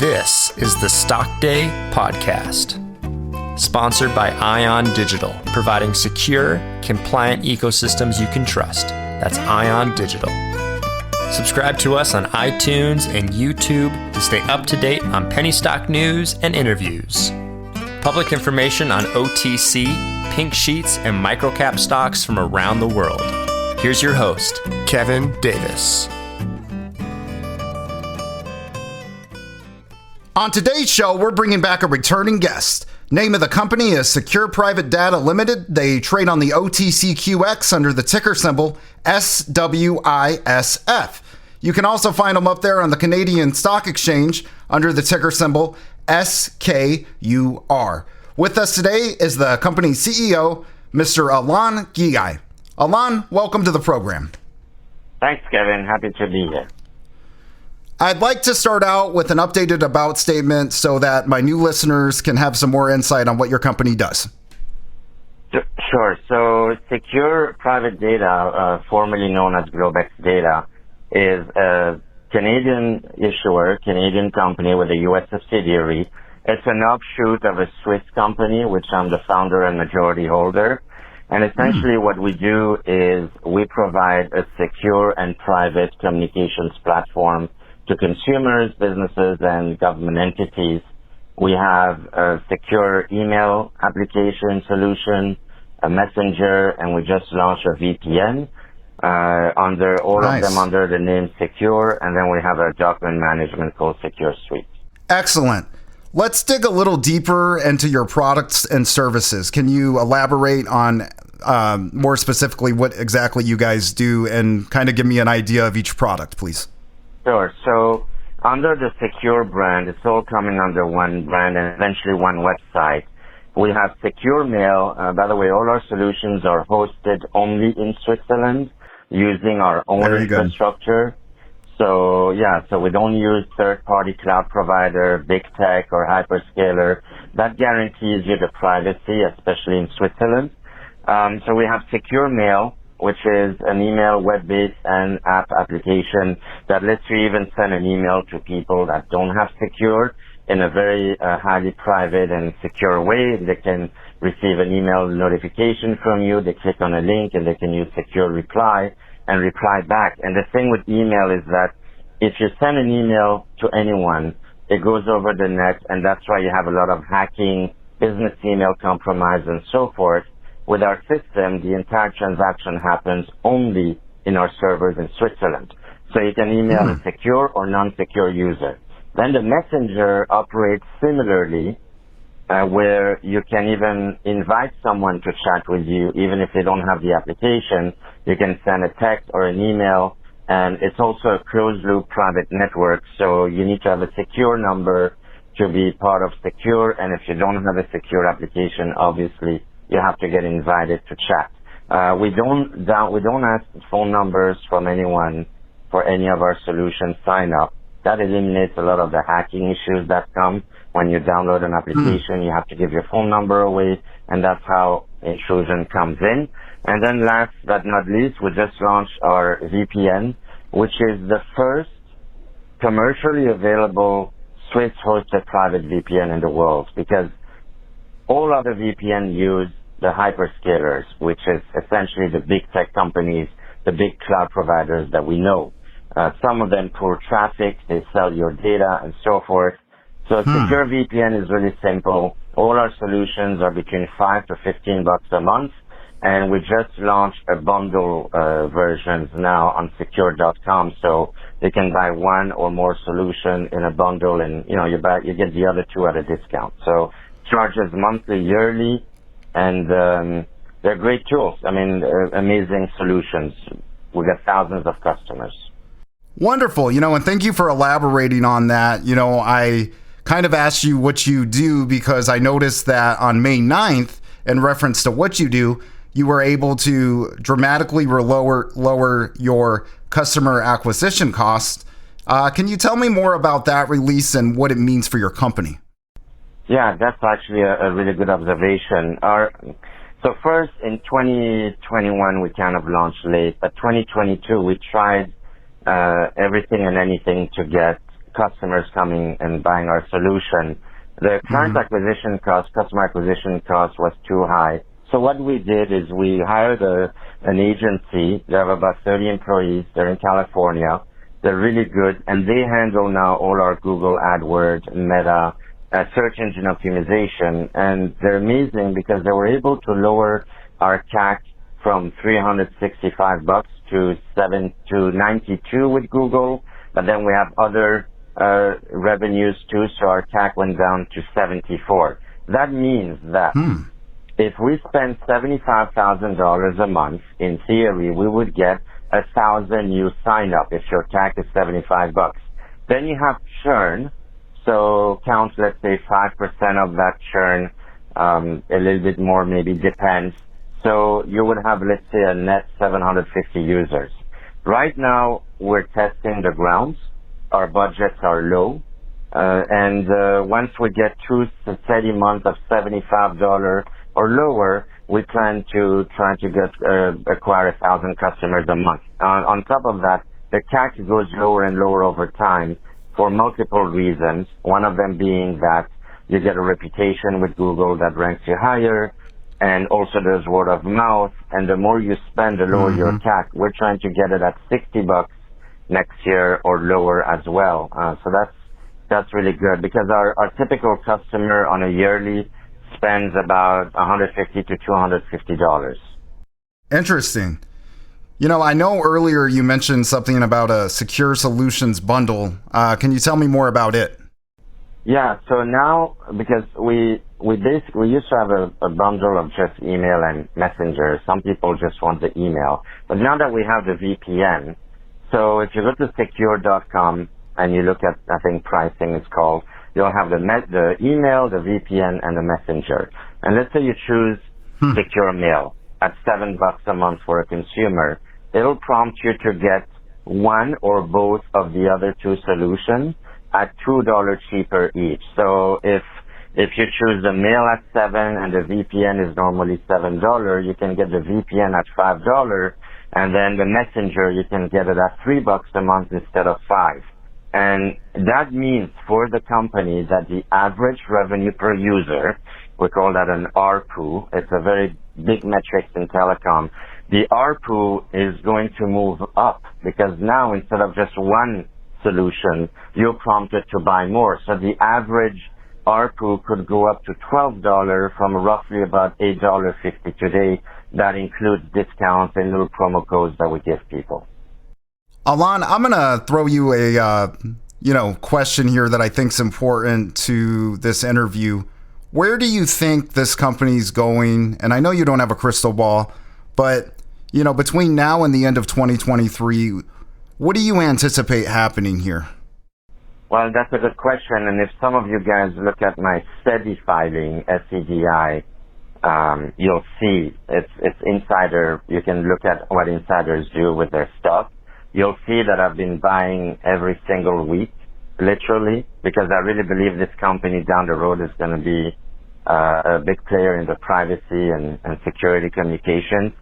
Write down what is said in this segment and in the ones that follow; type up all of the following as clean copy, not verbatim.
This is the Stock Day Podcast, sponsored by Ion Digital, providing secure, compliant ecosystems you can trust. That's Ion Digital. Subscribe to us on iTunes and YouTube to stay up to date on penny stock news and interviews. Public information on OTC, pink sheets, and microcap stocks from around the world. Here's your host, Kevin Davis. On today's show, we're bringing back a returning guest. Name of the company is Sekur Private Data Limited. They trade on the OTCQX under the ticker symbol SWISF. You can also find them up there on the Canadian Stock Exchange under the ticker symbol SKUR. With us today is the company's CEO, Mr. Alon Gigai. Alon, welcome to the program. Thanks, Kevin. Happy to be here. I'd like to start out with an updated about statement so that my new listeners can have some more insight on what your company does. Sure. So Sekur Private Data, formerly known as Globex Data, is a Canadian issuer, Canadian company with a U.S. subsidiary. It's an offshoot of a Swiss company, which I'm the founder and majority holder. And essentially what we do is we provide a secure and private communications platform to consumers, businesses, and government entities. We have a secure email application solution, a messenger, and we just launched a VPN under all of them under the name Sekur, and then we have a document management called Sekur Suite. Excellent. Let's dig a little deeper into your products and services. Can you elaborate on more specifically what exactly you guys do and kind of give me an idea of each product, please? Sure. So under the Sekur brand, it's all coming under one brand and eventually one website. We have Secure Mail. By the way, all our solutions are hosted only in Switzerland using our own infrastructure. So we don't use third-party cloud provider, big tech, or hyperscaler. That guarantees you the privacy, especially in Switzerland. So we have Secure Mail, which is an email, web-based, and app application that lets you even send an email to people that don't have Sekur in a very highly private and secure way. They can receive an email notification from you, they click on a link, and they can use Secure Reply and reply back. And the thing with email is that if you send an email to anyone, it goes over the net, and that's why you have a lot of hacking, business email compromise, and so forth. With our system, the entire transaction happens only in our servers in Switzerland. So you can email a secure or non-secure user. Then the messenger operates similarly, where you can even invite someone to chat with you, even if they don't have the application. You can send a text or an email, and it's also a closed-loop private network, so you need to have a secure number to be part of Secure, and if you don't have a secure application, obviously, you have to get invited to chat. We don't ask phone numbers from anyone for any of our solutions sign up. That eliminates a lot of the hacking issues that come when you download an application. You have to give your phone number away, and that's how intrusion comes in. And then last but not least, we just launched our VPN, which is the first commercially available Swiss-hosted private VPN in the world, because all other VPN use the hyperscalers, which is essentially the big tech companies, the big cloud providers that we know. Some of them pull traffic, they sell your data, and so forth. So Secure VPN is really simple. All our solutions are between $5 to $15 a month, and we just launched a bundle versions now on Sekur.com, so they can buy one or more solution in a bundle, and you get the other two at a discount. So charges monthly, yearly, and they're great tools. I mean, amazing solutions. We got thousands of customers. Wonderful. And thank you for elaborating on that. I kind of asked you what you do because I noticed that on May 9th, in reference to what you do, you were able to dramatically lower your customer acquisition costs. Can you tell me more about that release and what it means for your company? Yeah, that's actually a really good observation. So first, in 2021, we kind of launched late, but 2022, we tried everything and anything to get customers coming and buying our solution, the current acquisition cost, customer acquisition cost was too high. So what we did is we hired an agency. They have about 30 employees. They're in California. They're really good, and they handle now all our Google AdWords, Meta, search engine optimization, and they're amazing because they were able to lower our CAC from $365 to $92 with Google, but then we have other revenues too, so our CAC went down to $74. That means that if we spend $75,000 a month, in theory, we would get 1,000 new sign up if your CAC is $75. Then you have churn, so count, let's say 5% of that churn, a little bit more maybe, depends. So you would have, let's say, a net 750 users. Right now, we're testing the grounds. Our budgets are low. And once we get 2 steady months of $75 or lower, we plan to try to acquire 1,000 customers a month. On top of that, the CAC goes lower and lower over time for multiple reasons. One of them being that you get a reputation with Google that ranks you higher, and also there's word of mouth. And the more you spend, the lower your CAC. We're trying to get it at $60 next year or lower as well. So that's really good because our typical customer on a yearly spends about $150 to $250. Interesting. You know, I know earlier you mentioned something about a secure solutions bundle. Can you tell me more about it? Yeah, so now, because we used to have a bundle of just email and messenger. Some people just want the email. But now that we have the VPN, so if you go to secure.com and you look at, I think pricing is called, you'll have the email, the VPN, and the messenger. And let's say you choose secure mail at $7 a month for a consumer. It'll prompt you to get one or both of the other two solutions at $2 cheaper each. So if you choose the mail at $7 and the VPN is normally $7, you can get the VPN at $5, and then the messenger you can get it at $3 a month instead of $5. And that means for the company that the average revenue per user, we call that an ARPU. It's a very big metric in telecom. The ARPU is going to move up because now instead of just one solution, you're prompted to buy more. So the average ARPU could go up to $12 from roughly about $8.50 today. That includes discounts and little promo codes that we give people. Alon, I'm going to throw you a question here that I think is important to this interview. Where do you think this company's going? And I know you don't have a crystal ball, but between now and the end of 2023, what do you anticipate happening here? Well, that's a good question. And if some of you guys look at my SEDI filing, SEDI, you'll see it's insider. You can look at what insiders do with their stock. You'll see that I've been buying every single week, literally, because I really believe this company down the road is going to be a big player in the privacy and security communications.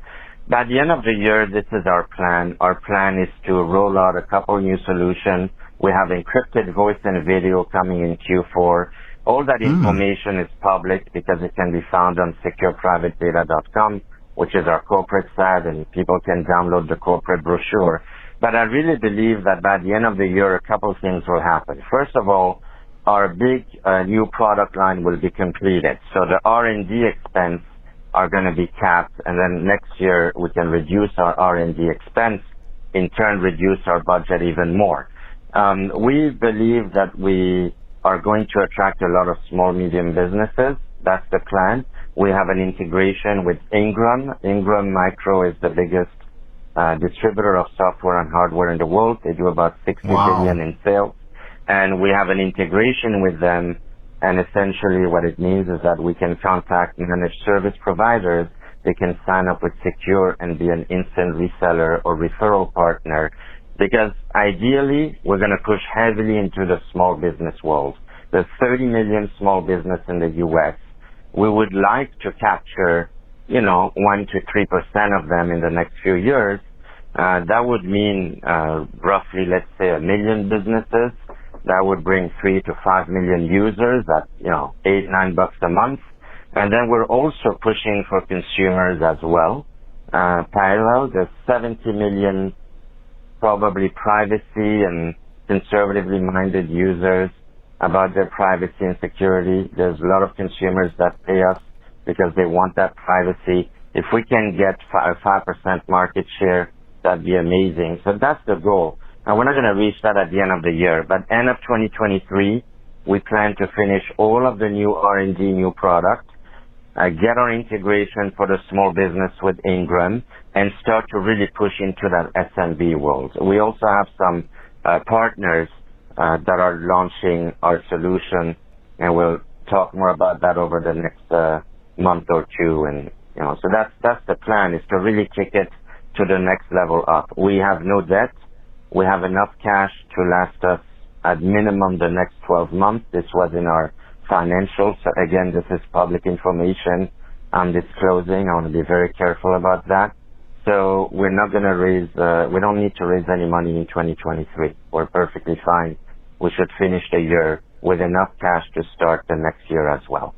By the end of the year, this is our plan. Our plan is to roll out a couple new solutions. We have encrypted voice and video coming in Q4. All that information is public because it can be found on secureprivatedata.com, which is our corporate site, and people can download the corporate brochure. But I really believe that by the end of the year, a couple things will happen. First of all, our big new product line will be completed. So the R&D expense are going to be capped, and then next year we can reduce our R&D expense, in turn reduce our budget even more. We believe that we are going to attract a lot of small, medium businesses. That's the plan. We have an integration with Ingram. Ingram Micro is the biggest distributor of software and hardware in the world. They do about $60 billion in sales. And we have an integration with them. And essentially what it means is that we can contact managed service providers. They can sign up with Sekur and be an instant reseller or referral partner. Because ideally, we're going to push heavily into the small business world. There's 30 million small business in the U.S. We would like to capture, 1 to 3% of them in the next few years. That would mean roughly, let's say, 1 million businesses That would bring 3 to 5 million users at, $8-9 a month. And then we're also pushing for consumers as well. Parallel, there's 70 million probably privacy and conservatively minded users about their privacy and security. There's a lot of consumers that pay us because they want that privacy. If we can get a 5% market share, that'd be amazing. So that's the goal. And we're not going to reach that at the end of the year, but end of 2023, we plan to finish all of the new R&D, new product, get our integration for the small business with Ingram, and start to really push into that SMB world. We also have some partners that are launching our solution, and we'll talk more about that over the next month or two. And so that's the plan, is to really kick it to the next level up. We have no debt. We have enough cash to last us at minimum the next 12 months. This was in our financials. So again, this is public information I'm disclosing. I want to be very careful about that. So we're not going to raise, we don't need to raise any money in 2023. We're perfectly fine. We should finish the year with enough cash to start the next year as well.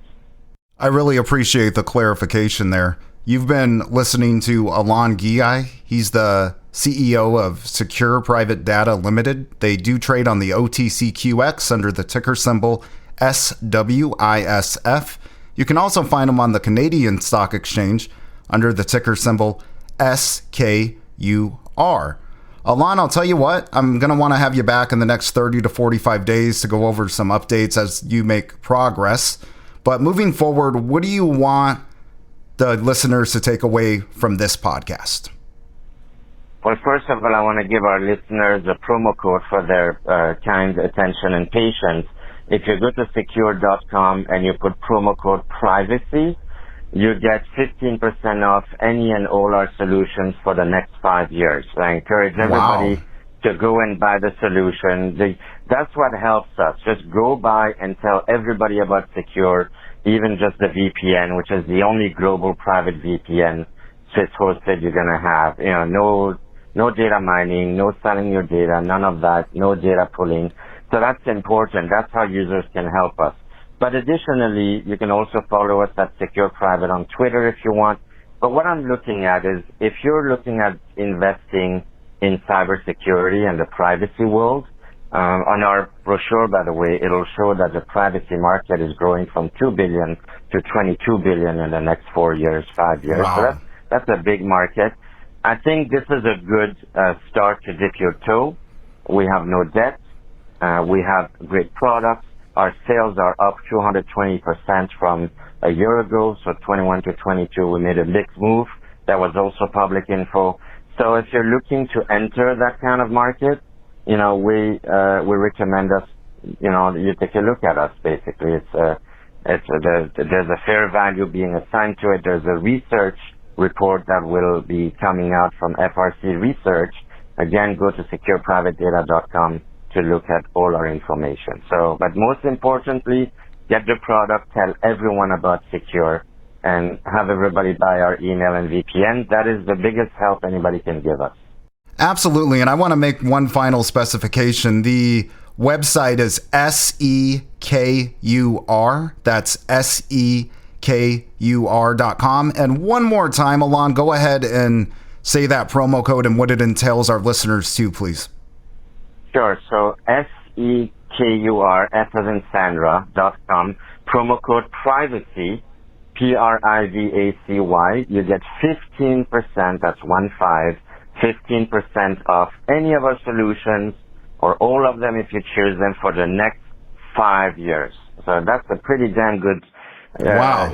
I really appreciate the clarification there. You've been listening to Alon Guillay. He's the CEO of Sekur Private Data Limited. They do trade on the OTCQX under the ticker symbol SWISF. You can also find them on the Canadian Stock Exchange under the ticker symbol SKUR. Alon, I'll tell you what, I'm going to want to have you back in the next 30 to 45 days to go over some updates as you make progress. But moving forward, what do you want the listeners to take away from this podcast? Well, first of all, I want to give our listeners a promo code for their kind attention and patience. If you go to Sekur.com and you put promo code privacy, you get 15% off any and all our solutions for the next 5 years. I encourage everybody to go and buy the solution. That's what helps us. Just go by and tell everybody about Sekur, even just the VPN, which is the only global private VPN SWISF hosted you're going to have. No data mining, no selling your data, none of that, no data pulling. So that's important. That's how users can help us. But additionally, you can also follow us at Sekur Private on Twitter if you want. But what I'm looking at is, if you're looking at investing in cybersecurity and the privacy world, on our brochure, by the way, it'll show that the privacy market is growing from $2 billion to $22 billion in the next 4 years, 5 years. Wow. So that's a big market. I think this is a good start to dip your toe. We have no debt. We have great products. Our sales are up 220% from a year ago. So 21 to 22, we made a big move. That was also public info. So if you're looking to enter that kind of market, we recommend us, you take a look at us, basically. There's a fair value being assigned to it. There's a research report that will be coming out from FRC Research. Again, go to sekurprivatedata.com to look at all our information. But most importantly, get the product, tell everyone about Sekur, and have everybody buy our email and VPN. That is the biggest help anybody can give us. Absolutely. And I want to make one final specification. The website is SEKUR. That's SEKUR.com. And one more time, Alon, go ahead and say that promo code and what it entails our listeners to, please. Sure. So SEKUR, S as in Sandra.com, promo code privacy, PRIVACY. You get 15%, that's 15% off any of our solutions, or all of them if you choose them, for the next 5 years. So that's a pretty damn good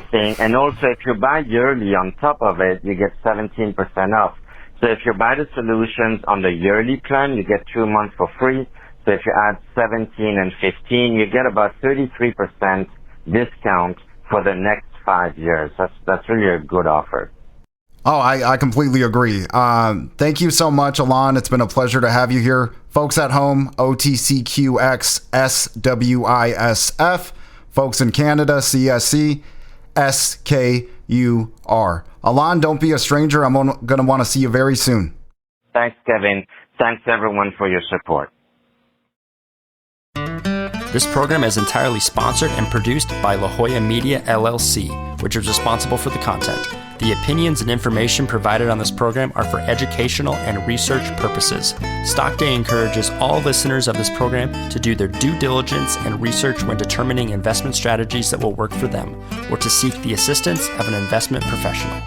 thing. And also, if you buy yearly on top of it, you get 17% off. So if you buy the solutions on the yearly plan, you get 2 months for free. So if you add 17 and 15, you get about 33% discount for the next 5 years. That's really a good offer. Oh, I completely agree. Thank you so much, Alon. It's been a pleasure to have you here. Folks at home, OTCQX SWISF. Folks in Canada, CSC SKUR. Alon, don't be a stranger. I'm going to want to see you very soon. Thanks, Kevin. Thanks, everyone, for your support. This program is entirely sponsored and produced by La Jolla Media LLC, which is responsible for the content. The opinions and information provided on this program are for educational and research purposes. Stock Day encourages all listeners of this program to do their due diligence and research when determining investment strategies that will work for them, or to seek the assistance of an investment professional.